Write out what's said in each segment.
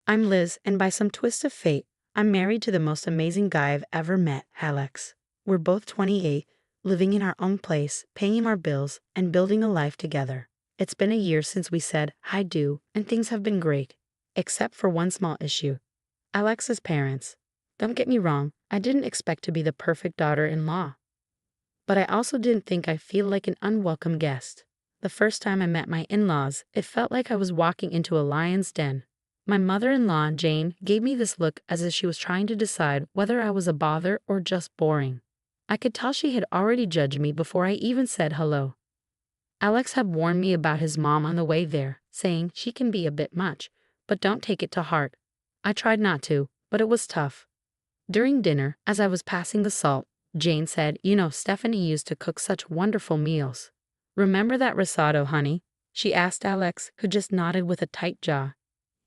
I'm Liz, and by some twist of fate, I'm married to the most amazing guy I've ever met, Alex. We're both 28, living in our own place, paying our bills, and building a life together. It's been a year since we said, I do, and things have been great. Except for one small issue. Alex's parents. Don't get me wrong, I didn't expect to be the perfect daughter-in-law. But I also didn't think I'd feel like an unwelcome guest. The first time I met my in-laws, it felt like I was walking into a lion's den. My mother-in-law, Jane, gave me this look as if she was trying to decide whether I was a bother or just boring. I could tell she had already judged me before I even said hello. Alex had warned me about his mom on the way there, saying she can be a bit much, but don't take it to heart. I tried not to, but it was tough. During dinner, as I was passing the salt, Jane said, Stephanie used to cook such wonderful meals. Remember that risotto, honey? She asked Alex, who just nodded with a tight jaw.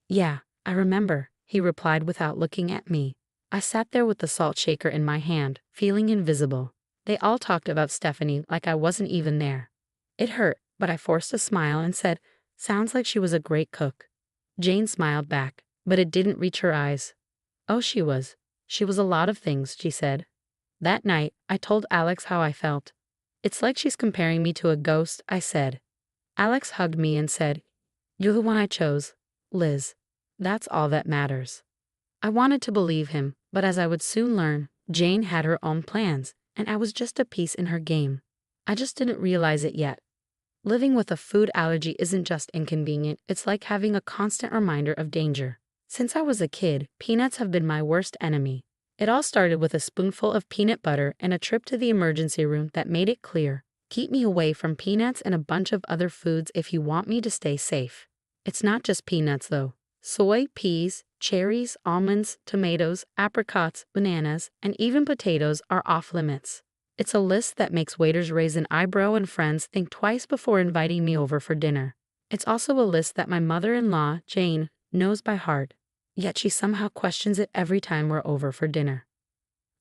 Yeah, I remember, he replied without looking at me. I sat there with the salt shaker in my hand, feeling invisible. They all talked about Stephanie like I wasn't even there. It hurt, but I forced a smile and said, sounds like she was a great cook. Jane smiled back, but it didn't reach her eyes. Oh, she was. She was a lot of things, she said. That night, I told Alex how I felt. It's like she's comparing me to a ghost, I said. Alex hugged me and said, you're the one I chose, Liz. That's all that matters. I wanted to believe him, but as I would soon learn, Jane had her own plans, and I was just a piece in her game. I just didn't realize it yet. Living with a food allergy isn't just inconvenient, it's like having a constant reminder of danger. Since I was a kid, peanuts have been my worst enemy. It all started with a spoonful of peanut butter and a trip to the emergency room that made it clear, keep me away from peanuts and a bunch of other foods if you want me to stay safe. It's not just peanuts though. Soy, peas, cherries, almonds, tomatoes, apricots, bananas, and even potatoes are off limits. It's a list that makes waiters raise an eyebrow and friends think twice before inviting me over for dinner. It's also a list that my mother-in-law, Jane, knows by heart, yet she somehow questions it every time we're over for dinner.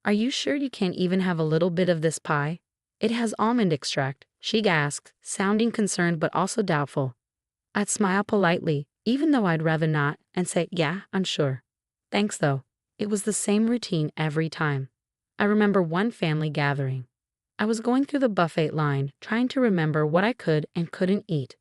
Are you sure you can't even have a little bit of this pie? It has almond extract, she asked, sounding concerned but also doubtful. I'd smile politely, even though I'd rather not, and say, yeah, I'm sure. Thanks though. It was the same routine every time. I remember one family gathering. I was going through the buffet line, trying to remember what I could and couldn't eat.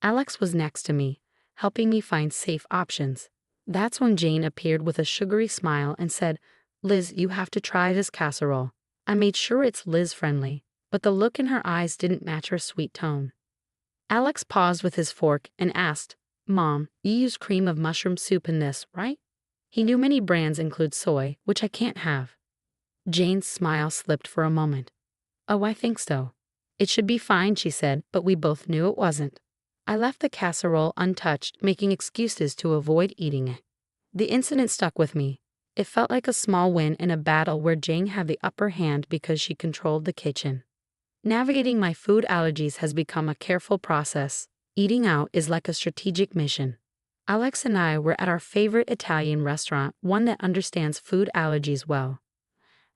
Alex was next to me, helping me find safe options. That's when Jane appeared with a sugary smile and said, Liz, you have to try this casserole. I made sure it's Liz-friendly, but the look in her eyes didn't match her sweet tone. Alex paused with his fork and asked, Mom, you use cream of mushroom soup in this, right? He knew many brands include soy, which I can't have. Jane's smile slipped for a moment. Oh, I think so. It should be fine, she said, but we both knew it wasn't. I left the casserole untouched, making excuses to avoid eating it. The incident stuck with me. It felt like a small win in a battle where Jane had the upper hand because she controlled the kitchen. Navigating my food allergies has become a careful process. Eating out is like a strategic mission. Alex and I were at our favorite Italian restaurant, one that understands food allergies well.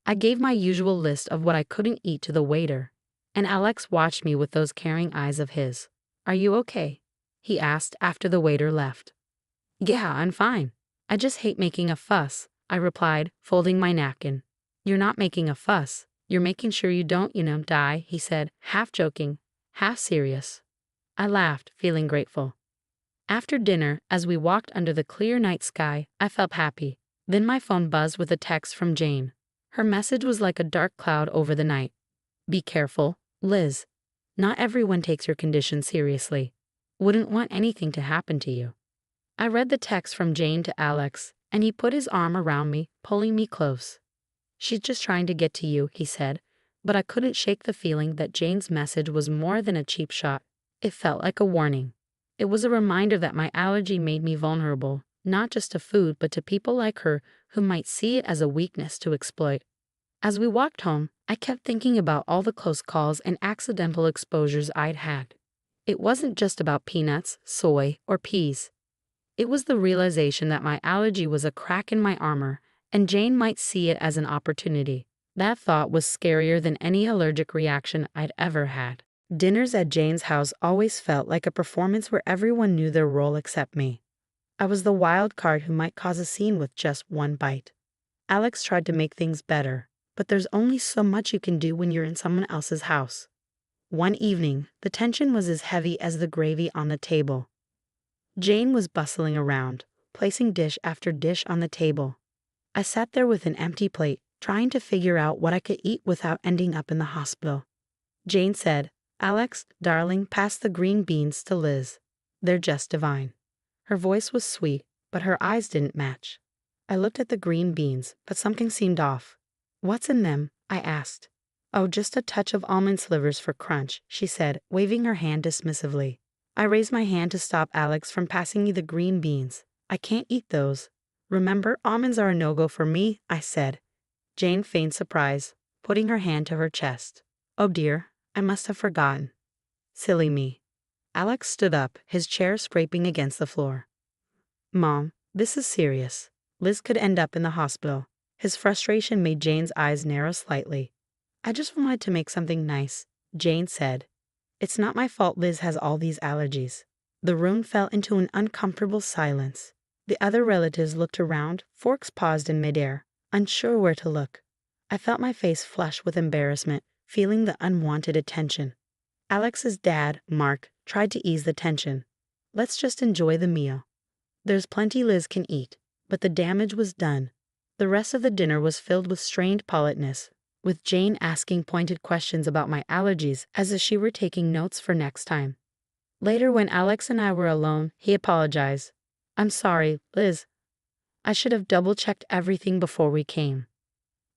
I gave my usual list of what I couldn't eat to the waiter, and Alex watched me with those caring eyes of his. Are you okay? He asked after the waiter left. Yeah, I'm fine. I just hate making a fuss, I replied, folding my napkin. You're not making a fuss. You're making sure you don't, die, he said, half joking, half serious. I laughed, feeling grateful. After dinner, as we walked under the clear night sky, I felt happy. Then my phone buzzed with a text from Jane. Her message was like a dark cloud over the night. Be careful, Liz. Not everyone takes your condition seriously. Wouldn't want anything to happen to you. I read the text from Jane to Alex, and he put his arm around me, pulling me close. She's just trying to get to you, he said, but I couldn't shake the feeling that Jane's message was more than a cheap shot. It felt like a warning. It was a reminder that my allergy made me vulnerable, not just to food but to people like her who might see it as a weakness to exploit. As we walked home, I kept thinking about all the close calls and accidental exposures I'd had. It wasn't just about peanuts, soy, or peas. It was the realization that my allergy was a crack in my armor, and Jane might see it as an opportunity. That thought was scarier than any allergic reaction I'd ever had. Dinners at Jane's house always felt like a performance where everyone knew their role except me. I was the wild card who might cause a scene with just one bite. Alex tried to make things better, but there's only so much you can do when you're in someone else's house. One evening, the tension was as heavy as the gravy on the table. Jane was bustling around, placing dish after dish on the table. I sat there with an empty plate, trying to figure out what I could eat without ending up in the hospital. Jane said, "Alex, darling, pass the green beans to Liz. They're just divine." Her voice was sweet, but her eyes didn't match. I looked at the green beans, but something seemed off. "What's in them?" I asked. "Oh, just a touch of almond slivers for crunch," she said, waving her hand dismissively. I raised my hand to stop Alex from passing me the green beans. "I can't eat those." "Remember, almonds are a no-go for me," I said. Jane feigned surprise, putting her hand to her chest. "Oh dear, I must have forgotten. Silly me." Alex stood up, his chair scraping against the floor. "Mom, this is serious. Liz could end up in the hospital." His frustration made Jane's eyes narrow slightly. "I just wanted to make something nice," Jane said. "It's not my fault Liz has all these allergies." The room fell into an uncomfortable silence. The other relatives looked around, forks paused in midair, unsure where to look. I felt my face flush with embarrassment, feeling the unwanted attention. Alex's dad, Mark, tried to ease the tension. "Let's just enjoy the meal. There's plenty Liz can eat." But the damage was done. The rest of the dinner was filled with strained politeness, with Jane asking pointed questions about my allergies as if she were taking notes for next time. Later, when Alex and I were alone, he apologized. "I'm sorry, Liz. I should have double-checked everything before we came."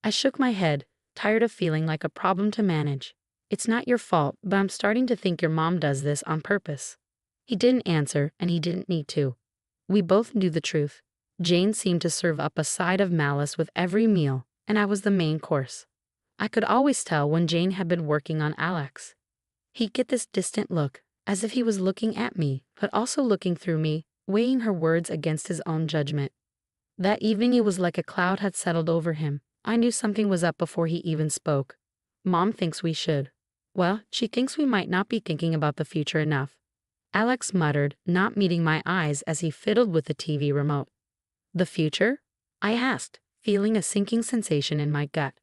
I shook my head, tired of feeling like a problem to manage. "It's not your fault, but I'm starting to think your mom does this on purpose." He didn't answer, and he didn't need to. We both knew the truth. Jane seemed to serve up a side of malice with every meal, and I was the main course. I could always tell when Jane had been working on Alex. He'd get this distant look, as if he was looking at me, but also looking through me, weighing her words against his own judgment. That evening it was like a cloud had settled over him. I knew something was up before he even spoke. "Mom thinks we should." "Well, she thinks we might not be thinking about the future enough," Alex muttered, not meeting my eyes as he fiddled with the TV remote. "The future?" I asked, feeling a sinking sensation in my gut.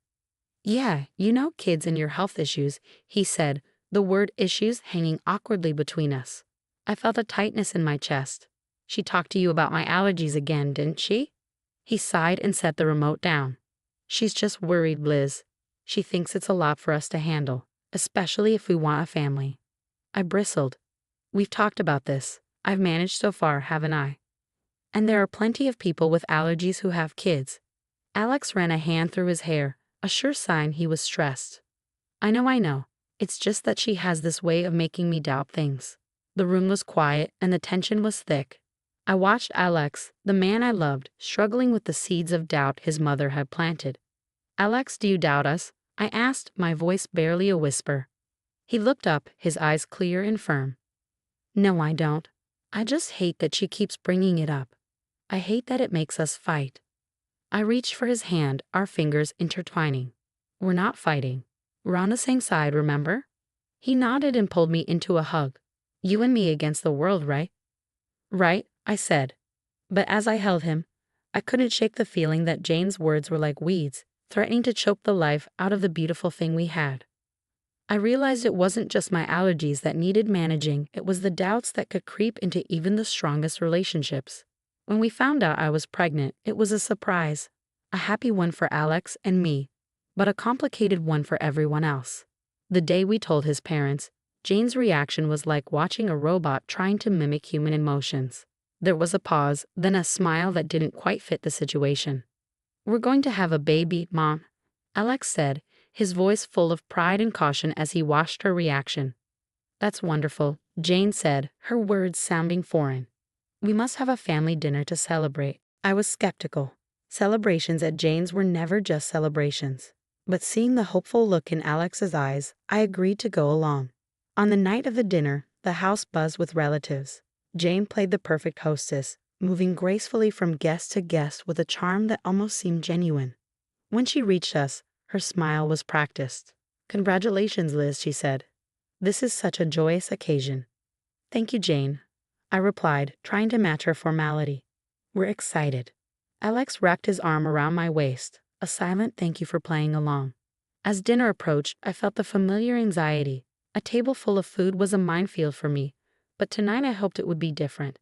"Yeah, you know kids and your health issues," he said, the word issues hanging awkwardly between us. I felt a tightness in my chest. "She talked to you about my allergies again, didn't she?" He sighed and set the remote down. "She's just worried, Liz. She thinks it's a lot for us to handle, especially if we want a family." I bristled. "We've talked about this. I've managed so far, haven't I? And there are plenty of people with allergies who have kids." Alex ran a hand through his hair, a sure sign he was stressed. I know. It's just that she has this way of making me doubt things." The room was quiet and the tension was thick. I watched Alex, the man I loved, struggling with the seeds of doubt his mother had planted. "Alex, do you doubt us?" I asked, my voice barely a whisper. He looked up, his eyes clear and firm. "No, I don't. I just hate that she keeps bringing it up. I hate that it makes us fight." I reached for his hand, our fingers intertwining. "We're not fighting. We're on the same side, remember?" He nodded and pulled me into a hug. "You and me against the world, right?" "Right," I said. But as I held him, I couldn't shake the feeling that Jane's words were like weeds, threatening to choke the life out of the beautiful thing we had. I realized it wasn't just my allergies that needed managing, it was the doubts that could creep into even the strongest relationships. When we found out I was pregnant, it was a surprise. A happy one for Alex and me, but a complicated one for everyone else. The day we told his parents, Jane's reaction was like watching a robot trying to mimic human emotions. There was a pause, then a smile that didn't quite fit the situation. "We're going to have a baby, Mom," Alex said, his voice full of pride and caution as he watched her reaction. "That's wonderful," Jane said, her words sounding foreign. "We must have a family dinner to celebrate." I was skeptical. Celebrations at Jane's were never just celebrations. But seeing the hopeful look in Alex's eyes, I agreed to go along. On the night of the dinner, the house buzzed with relatives. Jane played the perfect hostess, moving gracefully from guest to guest with a charm that almost seemed genuine. When she reached us, her smile was practiced. "Congratulations, Liz," she said. "This is such a joyous occasion." "Thank you, Jane," I replied, trying to match her formality. We're excited. Alex wrapped his arm around my waist, a silent thank you for playing along. As dinner approached, I felt the familiar anxiety. A table full of food was a minefield for me, but tonight I hoped it would be different.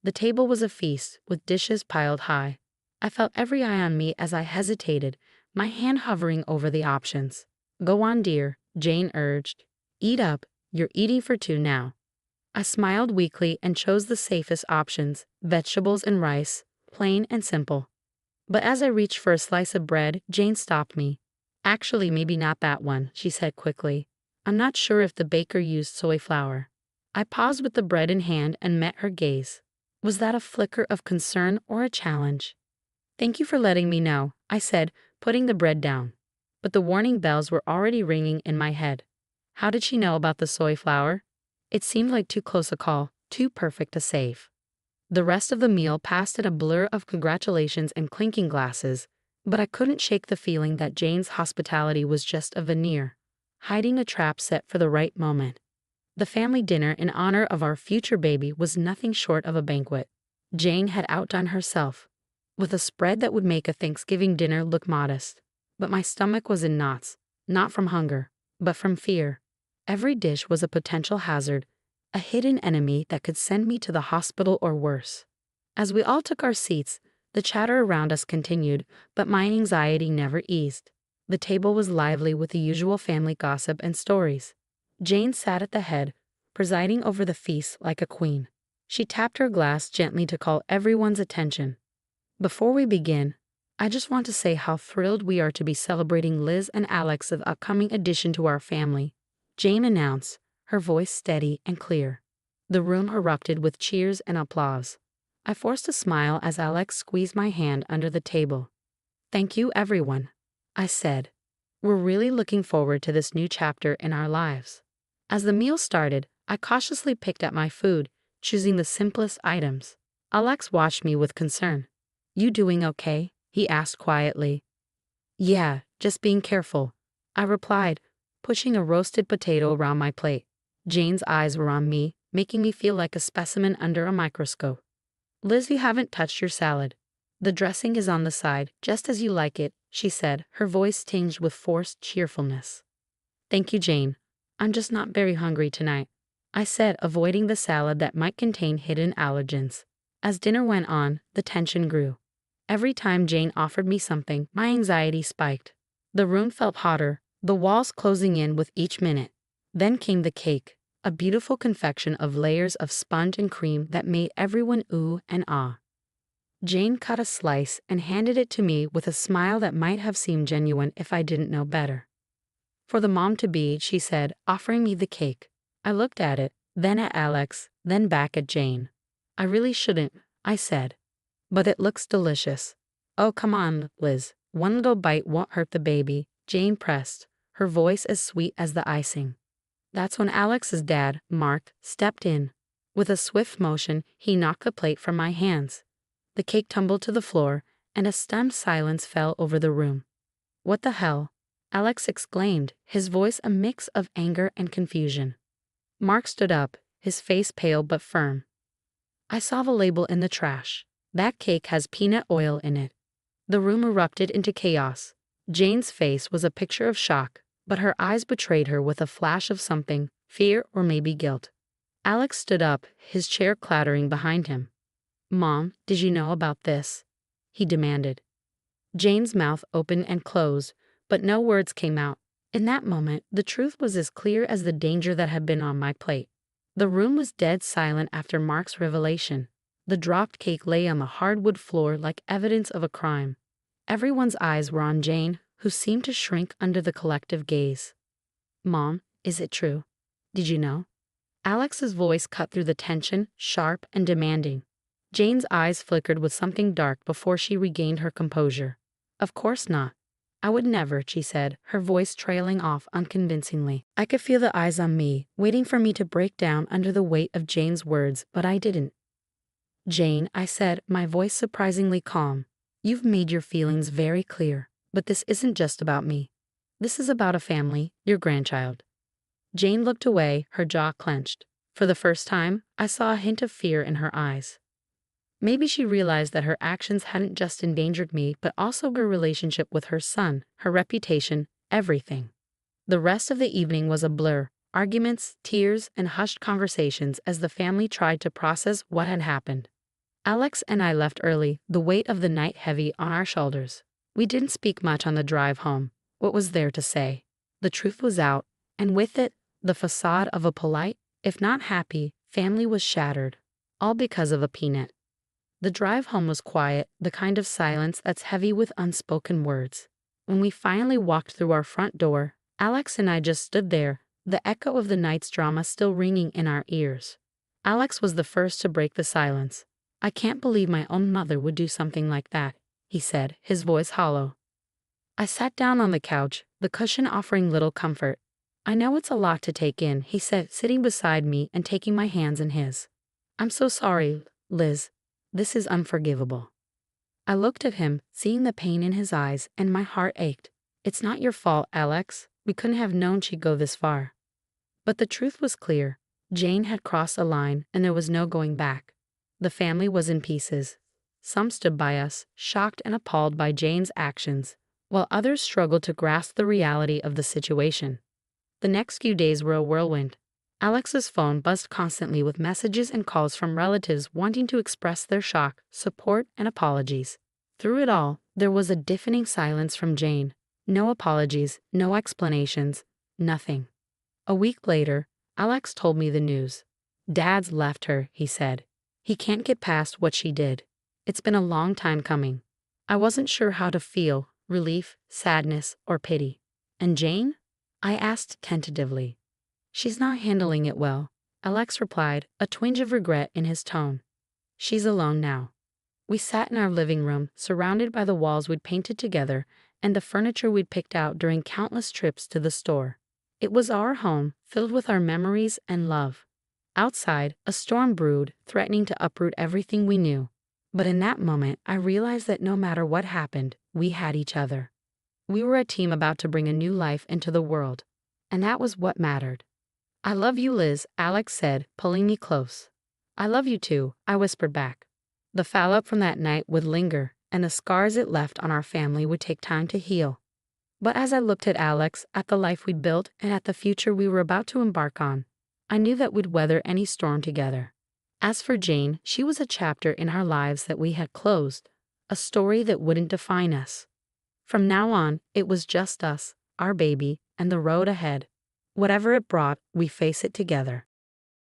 The table was a feast, with dishes piled high. I felt every eye on me as I hesitated, my hand hovering over the options. Go on, dear, Jane urged. Eat up, you're eating for two now. I smiled weakly and chose the safest options, vegetables and rice, plain and simple. But as I reached for a slice of bread, Jane stopped me. Actually, maybe not that one, she said quickly. I'm not sure if the baker used soy flour. I paused with the bread in hand and met her gaze. Was that a flicker of concern or a challenge? Thank you for letting me know, I said, putting the bread down. But the warning bells were already ringing in my head. How did she know about the soy flour? It seemed like too close a call, too perfect to save. The rest of the meal passed in a blur of congratulations and clinking glasses, but I couldn't shake the feeling that Jane's hospitality was just a veneer, hiding a trap set for the right moment. The family dinner in honor of our future baby was nothing short of a banquet. Jane had outdone herself, with a spread that would make a Thanksgiving dinner look modest. But my stomach was in knots, not from hunger, but from fear. Every dish was a potential hazard, a hidden enemy that could send me to the hospital or worse. As we all took our seats, the chatter around us continued, but my anxiety never eased. The table was lively with the usual family gossip and stories. Jane sat at the head, presiding over the feast like a queen. She tapped her glass gently to call everyone's attention. Before we begin, I just want to say how thrilled we are to be celebrating Liz and Alex's upcoming addition to our family, Jane announced, her voice steady and clear. The room erupted with cheers and applause. I forced a smile as Alex squeezed my hand under the table. Thank you, everyone, I said. We're really looking forward to this new chapter in our lives. As the meal started, I cautiously picked at my food, choosing the simplest items. Alex watched me with concern. You doing okay? He asked quietly. Yeah, just being careful, I replied, pushing a roasted potato around my plate. Jane's eyes were on me, making me feel like a specimen under a microscope. Liz, you haven't touched your salad. The dressing is on the side, just as you like it, she said, her voice tinged with forced cheerfulness. Thank you, Jane. I'm just not very hungry tonight, I said, avoiding the salad that might contain hidden allergens. As dinner went on, the tension grew. Every time Jane offered me something, my anxiety spiked. The room felt hotter, the walls closing in with each minute. Then came the cake, a beautiful confection of layers of sponge and cream that made everyone ooh and ah. Jane cut a slice and handed it to me with a smile that might have seemed genuine if I didn't know better. For the mom-to-be, she said, offering me the cake. I looked at it, then at Alex, then back at Jane. I really shouldn't, I said. But it looks delicious. Oh, come on, Liz. One little bite won't hurt the baby, Jane pressed, her voice as sweet as the icing. That's when Alex's dad, Mark, stepped in. With a swift motion, he knocked the plate from my hands. The cake tumbled to the floor, and a stunned silence fell over the room. What the hell? Alex exclaimed, his voice a mix of anger and confusion. Mark stood up, his face pale but firm. I saw the label in the trash. That cake has peanut oil in it. The room erupted into chaos. Jane's face was a picture of shock, but her eyes betrayed her with a flash of something, fear or maybe guilt. Alex stood up, his chair clattering behind him. Mom, did you know about this? He demanded. Jane's mouth opened and closed, but no words came out. In that moment, the truth was as clear as the danger that had been on my plate. The room was dead silent after Mark's revelation. The dropped cake lay on the hardwood floor like evidence of a crime. Everyone's eyes were on Jane, who seemed to shrink under the collective gaze. Mom, is it true? Did you know? Alex's voice cut through the tension, sharp and demanding. Jane's eyes flickered with something dark before she regained her composure. Of course not. I would never, she said, her voice trailing off unconvincingly. I could feel the eyes on me, waiting for me to break down under the weight of Jane's words, but I didn't. Jane, I said, my voice surprisingly calm. You've made your feelings very clear, but this isn't just about me. This is about a family, your grandchild. Jane looked away, her jaw clenched. For the first time, I saw a hint of fear in her eyes. Maybe she realized that her actions hadn't just endangered me, but also her relationship with her son, her reputation, everything. The rest of the evening was a blur, arguments, tears, and hushed conversations as the family tried to process what had happened. Alex and I left early, the weight of the night heavy on our shoulders. We didn't speak much on the drive home. What was there to say? The truth was out, and with it, the facade of a polite, if not happy, family was shattered. All because of a peanut. The drive home was quiet, the kind of silence that's heavy with unspoken words. When we finally walked through our front door, Alex and I just stood there, the echo of the night's drama still ringing in our ears. Alex was the first to break the silence. "I can't believe my own mother would do something like that," he said, his voice hollow. I sat down on the couch, the cushion offering little comfort. "I know it's a lot to take in," he said, sitting beside me and taking my hands in his. "I'm so sorry, Liz. This is unforgivable." I looked at him, seeing the pain in his eyes, and my heart ached. "It's not your fault, Alex. We couldn't have known she'd go this far." But the truth was clear. Jane had crossed a line, and there was no going back. The family was in pieces. Some stood by us, shocked and appalled by Jane's actions, while others struggled to grasp the reality of the situation. The next few days were a whirlwind. Alex's phone buzzed constantly with messages and calls from relatives wanting to express their shock, support, and apologies. Through it all, there was a deafening silence from Jane. No apologies, no explanations, nothing. A week later, Alex told me the news. "Dad's left her," he said. "He can't get past what she did. It's been a long time coming." I wasn't sure how to feel, relief, sadness, or pity. "And Jane?" I asked tentatively. "She's not handling it well," Alex replied, a twinge of regret in his tone. "She's alone now." We sat in our living room, surrounded by the walls we'd painted together and the furniture we'd picked out during countless trips to the store. It was our home, filled with our memories and love. Outside, a storm brewed, threatening to uproot everything we knew. But in that moment, I realized that no matter what happened, we had each other. We were a team about to bring a new life into the world, and that was what mattered. "I love you, Liz," Alex said, pulling me close. "I love you too," I whispered back. The fallout from that night would linger, and the scars it left on our family would take time to heal. But as I looked at Alex, at the life we'd built, and at the future we were about to embark on, I knew that we'd weather any storm together. As for Jane, she was a chapter in our lives that we had closed, a story that wouldn't define us. From now on, it was just us, our baby, and the road ahead. Whatever it brought, we face it together.